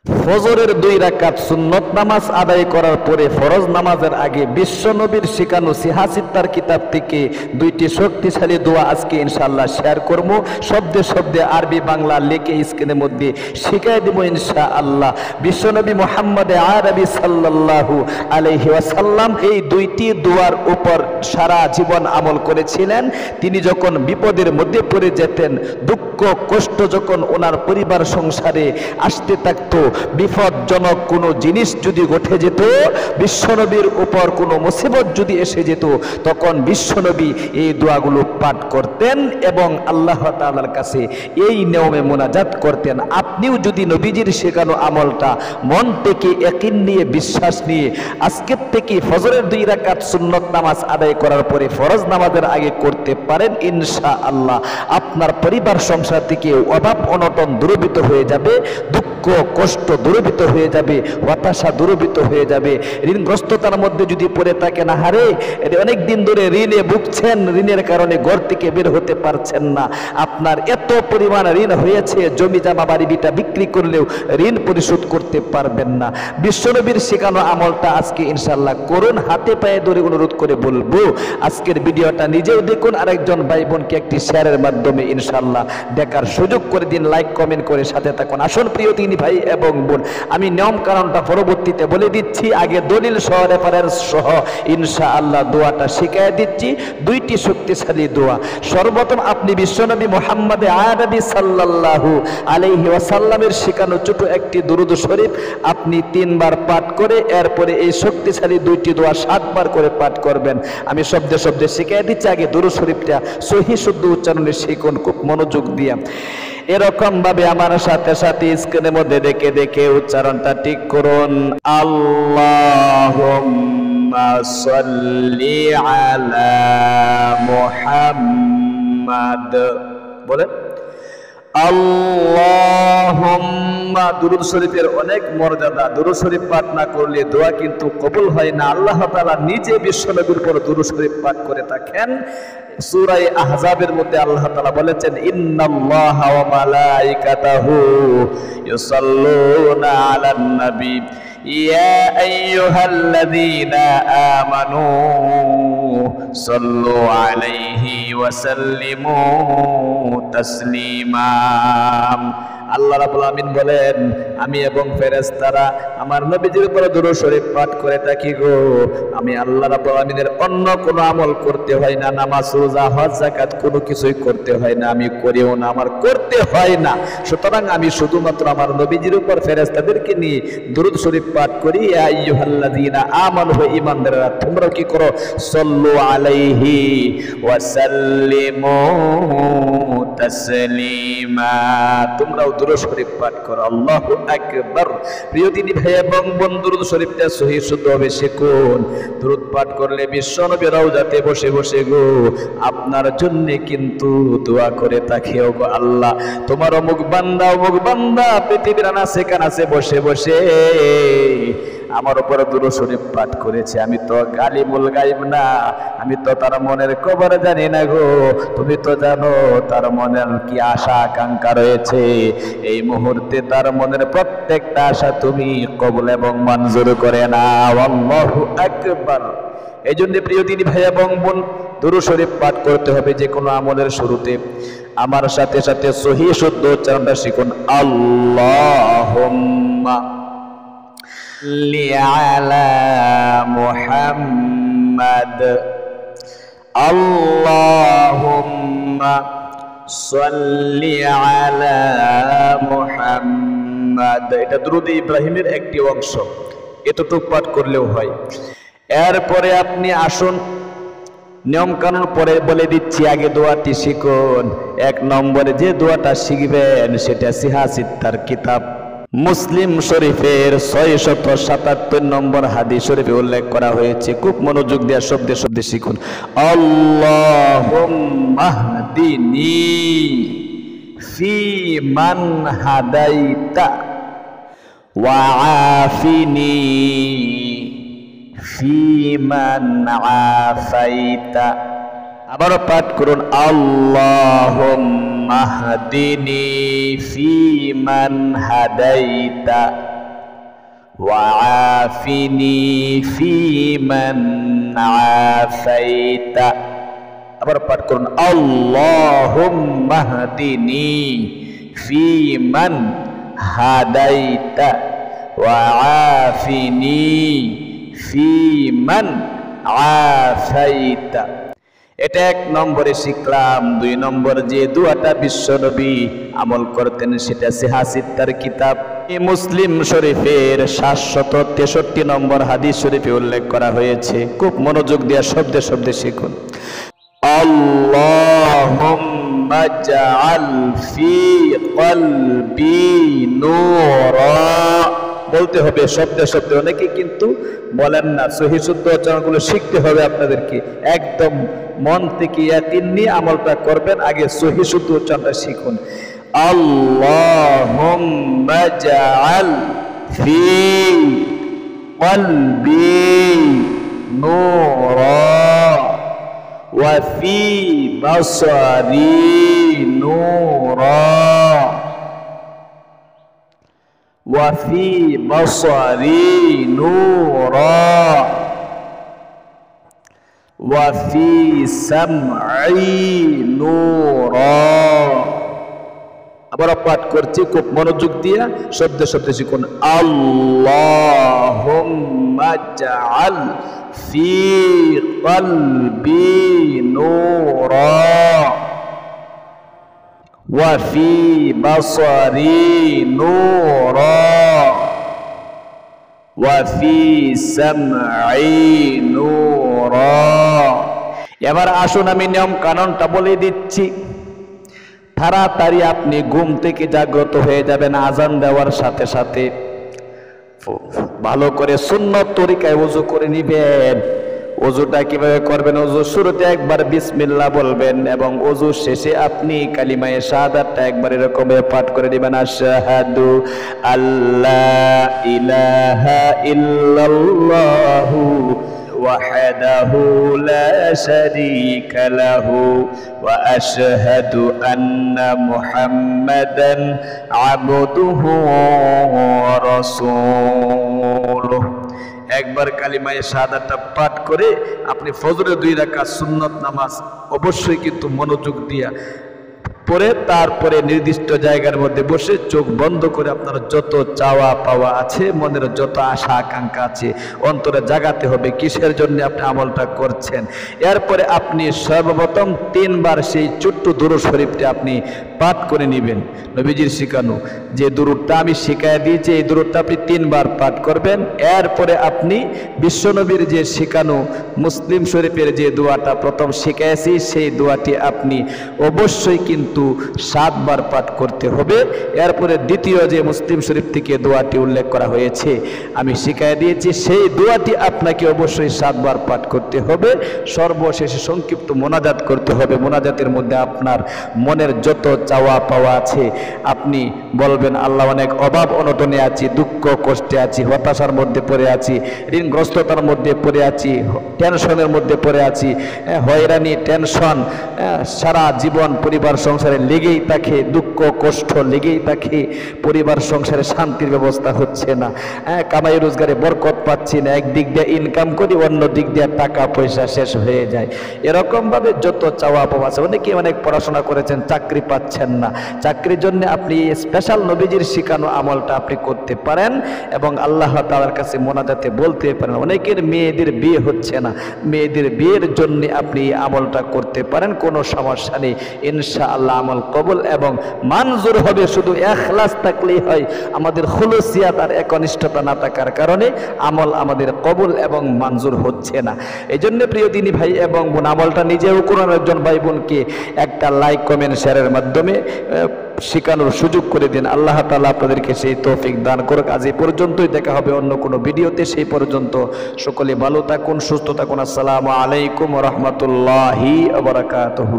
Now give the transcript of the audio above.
ফজরের 2 রাকাত সুন্নত নামাজ আদায় করার পরে ফরজ নামাজের আগে বিশ্বনবীর শেখানো সিহাসিত্তার কিতাব থেকে 2টি শক্তিশালী দোয়া আজকে ইনশাআল্লাহ শেয়ার করব। শব্দে শব্দে আরবি বাংলা লিখে স্ক্রিনের মধ্যে শিখাই দেব ইনশাআল্লাহ। বিশ্বনবী মুহাম্মদ আরবি সাল্লাল্লাহু আলাইহি ওয়াসাল্লাম এই 2টি দোয়ার উপর সারা জীবন আমল করেছিলেন। তিনি যখন বিপদের মধ্যে পড়ে যেতেন, দুঃখ কষ্ট যখন ওনার পরিবার সংসারে আসতে থাকতো, বিপদজনক কোনো জিনিস যদি ঘটে যেত, বিশ্বনবীর উপর কোনো মুসিবত যদি এসে যেত, তখন বিশ্বনবী এই দোয়াগুলো পাঠ করতেন এবং আল্লাহ তাআলার কাছে এই নিয়মে মুনাজাত করতেন। আপনিও যদি নবীজির শেখানো আমলটা মন থেকে ইয়াকিন নিয়ে বিশ্বাস নিয়ে আজকের থেকে ফজরের 2 রাকাত সুন্নত নামাজ আদায় করার পরে ফরজ নামাজের আগে করতে পারেন, ইনশাআল্লাহ আপনার পরিবার সংসার থেকে অভাব অনটন দূরীভূত হয়ে যাবে, দুঃখ কষ্ট দূরীভূত হয়ে যাবে, হতাশা দূরীভূত হয়ে যাবে। ঋণগ্রস্ততার মধ্যে যদি পড়ে থাকেন, হারে অনেক দিন ধরে ঋণে ভুগছেন, ঋণের কারণে ঘর থেকে বের হতে পারছেন না, আপনার এত পরিমাণ ঋণ হয়েছে, জমি জামা বাড়ি বিটা বিক্রি করলেও ঋণ পরিশোধ করতে পারবেন না, বিশ্বনবীর শেখানো আমলটা আজকে ইনশাআল্লাহ করুন। হাতে পায়ে ধরে অনুরোধ করে বলবো, আজকের ভিডিওটা নিজেও দেখুন, আরেকজন ভাই বোনকে একটি শেয়ারের মাধ্যমে ইনশাআল্লাহ দেখার সুযোগ করে দিন, লাইক কমেন্ট করে সাথে থাকুন। আসুন প্রিয় তিনি ভাই এবং বোন, আমি নিয়ম কারণটা পরবর্তীতে বলে দিচ্ছি, আগে দলিল সহ রেফারেন্স সহ ইনশাআল্লাহ দোয়াটা শিখিয়ে দিচ্ছি। 2টি শক্তিশালী দোয়া। সর্বপ্রথম আপনি বিশ্বনবী মুহাম্মদ আরবি সাল্লাল্লাহু আলাইহি ওয়াসাল্লামের শেখানো ছোট একটি দুরূদ শরীফ আপনি 3 বার পাঠ করে এরপরে এই শক্তিশালী 2টি দোয়া 7 বার করে পাঠ করবেন। আমি শব্দে শব্দে শিখিয়ে দিচ্ছি, আগে দুরূদ শরীফটা সহি শুদ্ধ উচ্চারণে শিখুন খুব মনোযোগ দিয়ে। এরকম ভাবে আমার সাথে সাথে স্ক্রিনের মধ্যে দেখে দেখে উচ্চারণটা ঠিক করুন। আল্লাহুম্মা সাল্লি আলা মুহাম্মাদ, বলেন আল্লাহুম্মা। দুরূদ শরীফের অনেক মর্যাদা, দুরূদ শরীফ পাঠ না করলে দোয়া কিন্তু কবুল হয় না। আল্লাহ তাআলা নিজে বিশ্বনবীর উপর দুরূদ শরীফ পাঠ করে থাকেন। সূরা আহজাবের মধ্যে আল্লাহ তাআলা বলেছেন, ইন্নাল্লাহা ওয়া মালাইকাতাহু ইউসাল্লুনা আলান নবী ইয়া আইয়ুহাল্লাযীনা আমানু সাল্লু আলাইহি ওয়া সাল্লিমু তাসলিমা। আল্লাহ রাব্বুল আমিন বলেন, আমি এবং ফেরেশতারা আমার নবীজির উপর দুরূদ শরীফ পাঠ করে থাকি গো। আমি আল্লাহ রাব্বুল আমিনের অন্য কোনো আমল করতে হয় না, নামাজ রোজা হজ যাকাত কোনো কিছুই করতে হয় না, আমি করিও না, আমার করতে হয় না। সুতরাং আমি শুধুমাত্র আমার নবীজির উপর ফেরেশতাদেরকে নিয়ে দুরূদ শরীফ পাঠ করি। ইয়া আইয়ুহাল্লাযীনা আমানু, হে ঈমানদাররা তোমরা কি করো, সাল্লু আলাইহি ওয়া সাল্লিমু তাসলিমা, তোমরাও দুরূদ শরীফ পাঠ করো। আল্লাহু আকবার। প্রিয় দিনী ভাই এবং বোন, দুরূদ শরীফটা সহি শুদ্ধভাবে শিখুন। দুরূদ পাঠ করলে বিশ্বনবী রওজাতে বসে বসে গো আপনার জন্য কিন্তু দোয়া করে থাকে, ওগো আল্লাহ তোমার অমুক বান্দা পৃথিবীর আনাচে কানাচে বসে বসে আমার উপর দুরূদ শরীফ পাঠ করেছে। আমি তো আলিমুল গায়ব না, আমি তো তার মনের খবর জানি না গো, তুমি তো জানো তার মনের কি আশা আকাঙ্ক্ষা রয়েছে। এই মুহূর্তে তার মনের প্রত্যেকটা আশা তুমি কবুল এবং মঞ্জুর করে নাও। আল্লাহু আকবার। এই জন্য প্রিয় দিনী ভাই এবং বোন, দুরূদ শরীফ পাঠ করতে হবে যে কোনো আমলের শুরুতে। আমার সাথে সাথে সহি শুদ্ধ উচ্চারণটা শিখুন। আল্লাহুম্মা সাল্লি আলা মুহাম্মাদ, আল্লাহুম্মা সাল্লি আলা মুহাম্মাদ। এটা দুরূদ ইব্রাহিমের একটি অংশ, এতটুকু পাঠ করলেও হয়। এরপরে আপনি আসুন, নিয়ম কানুন পরে বলে দিচ্ছি, আগে দোয়াটি শিখুন। 1 নম্বরে যে দোয়াটা শিখবেন সেটা সিহাসিত্তার কিতাব মুসলিম শরীফের 677 নম্বর হাদিস শরীফে উল্লেখ করা হয়েছে। খুব মনোযোগ দিয়ে শব্দে শব্দে শিখুন। আল্লাহুম্মা হদিনি ফি মান হাদাইতা ওয়া আফিনি ফি মান আফাইতা। আবারও পাঠ করুন। আল্লাহুম্মা হদিনি ফি মান হাদাইতা وعافني فيمن عافيت আবার পাঠ করুন আল্লাহুম্মা হদিনি ফিমান হাদাইতা ওয়া আফিনি ফিমান আফাইতা। এটা 1 নম্বরে শিখলাম। 2 নম্বর যে দোয়াটা বিশ্বনবী আমল করতেন সেটা সিহাসিত্তার কিতাব মুসলিম শরীফের 763 নম্বর হাদিস শরীফে উল্লেখ করা হয়েছে। খুব মনোযোগ দিয়ে শব্দে শব্দে শিখুন। আল্লাহুম্মা জাআল ফি কলবি নূরা, বলতে হবে শব্দে শব্দে। অনেকে কিন্তু বলেন না, সহিহ শুদ্ধ উচ্চারণগুলো শিখতে হবে আপনাদেরকে। একদম মন থেকে ইয়াকিন নিয়ে আমলটা করবেন। আগে সহিহ শুদ্ধ উচ্চারণটা শিখুন। আল্লাহুম্মা জাআল ফি কলবি নূরা ওয়া ফি বাসারি নূরা ওয়া ফি বাসারি নূরা ওয়া ফি সামঈ নূরা। আবার পাঠ করছি, খুব মনোযোগ দিয়ে শব্দে শব্দে শিখুন। আল্লাহুম্মা জাআল ফি কলবি নূরা ওয়া ফি বাসারি নূরা ওয়া ফি সামঈ নূরা। এবার আসুন আমি নিয়ম কানুনটা বলে দিচ্ছি। তাড়াতাড়ি আপনি ঘুম থেকে জাগ্রত হয়ে যাবেন আজান দেওয়ার সাথে সাথে। ভালো করে সুন্নত তরিকায় ওযু করে নিবেন। ওযুটা কিভাবে করবেন? ওযু শুরুতে একবার বিসমিল্লাহ বলবেন এবং ওযু শেষে আপনি কালিমায়ে শাহাদাতটা একবার এরকম পাঠ করে দিবেন। আশহাদু আল্লা ইলাহা ইল্লাল্লাহু ওয়াহদাহু লা শারীকা লাহু ওয়া আশহাদু আন্না মুহাম্মাদান আবদুহু ওয়া রাসূলুহু। একবার কালিমায়ে শাহাদাতটা পাঠ করে আপনি ফজরের 2 রাকাত সুন্নত নামাজ অবশ্যই কিন্তু মনোযোগ দিয়া পরে তারপরে নির্দিষ্ট জায়গার মধ্যে বসে চোখ বন্ধ করে আপনার যত চাওয়া পাওয়া আছে, মনের যত আশা আকাঙ্ক্ষা আছে অন্তরে জাগাতে হবে কিসের জন্য আপনি আমলটা করছেন। এরপরে আপনি সর্বপ্রথম 3 বার সেই ছোট্ট দুরূদ শরীফটি আপনি পাঠ করে নেবেন। নবীজির শিখানো যে দুরূদটা আমি শিখায় দিয়েছি এই দুরূদটা আপনি 3 বার পাঠ করবেন। এরপরে আপনি বিশ্বনবীর যে শিখানো মুসলিম শরীফের যে দোয়াটা প্রথম শিখাইছি সেই দোয়াটি আপনি অবশ্যই কিন্তু 7 বার পাঠ করতে হবে। এরপরে দ্বিতীয় যে মুসলিম শরীফ থেকে দোয়াটি উল্লেখ করা হয়েছে আমি শিখায় দিয়েছি সেই দোয়াটি আপনাকে অবশ্যই 7 বার পাঠ করতে হবে। সর্বশেষে সংক্ষিপ্ত মোনাজাত করতে হবে। মোনাজাতের মধ্যে আপনার মনের যত চাওয়া পাওয়া আছে আপনি বলবেন, আল্লাহ অনেক অভাব অনটনে আছি, দুঃখ কষ্টে আছি, হতাশার মধ্যে পড়ে আছি, ঋণগ্রস্ততার মধ্যে পড়ে আছি, টেনশনের মধ্যে পড়ে আছি, হয়রানি টেনশন সারা জীবন পরিবার সংসারে লেগেই থাকে, দুঃখ কষ্ট লেগেই থাকে, পরিবার সংসারে শান্তির ব্যবস্থা হচ্ছে না, কামাই রোজগারে বরকত পাচ্ছি না, একদিক দিয়ে ইনকাম করি অন্য দিক দিয়ে টাকা পয়সা শেষ হয়ে যায়। এরকম ভাবে যত চাওয়া পাওয়া আছে, অনেকে অনেক পড়াশোনা করেছেন চাকরি পাচ্ছেন না, চাকরির জন্য আপনি স্পেশাল নবীজির শিখানো আমলটা আপনি করতে পারেন এবং আল্লাহ তাআলার কাছে মোনাজাতে বলতে পারেন। অনেকের মেয়েদের বিয়ে হচ্ছে না, মেয়েদের বিয়ের জন্য আপনি এই আমলটা করতে পারেন, কোনো সমস্যা নেই। ইনশাআল্লাহ আমল কবুল এবং মঞ্জুর হবে। শুধু ইখলাস থাকলেই হয়, আমাদের খুলুসিয়াত আর একনিষ্ঠতা না থাকার কারণে আমল আমাদের কবুল এবং মঞ্জুর হচ্ছে না। এই জন্য প্রিয় দিনী ভাই এবং বোন, আমলটা নিজেও করুন, একজন ভাই বোনকে একটা লাইক কমেন্ট শেয়ারের মাধ্যমে শেখানোর সুযোগ করে দিন। আল্লাহ তাআলা আপনাদেরকে সেই তৌফিক দান করুক। আজ এই পর্যন্তই, দেখা হবে অন্য কোনো ভিডিওতে। সেই পর্যন্ত সকলে ভালো থাকুন, সুস্থ থাকুন। আসসালামু আলাইকুম ওয়া রাহমাতুল্লাহি ওয়া বারাকাতুহু।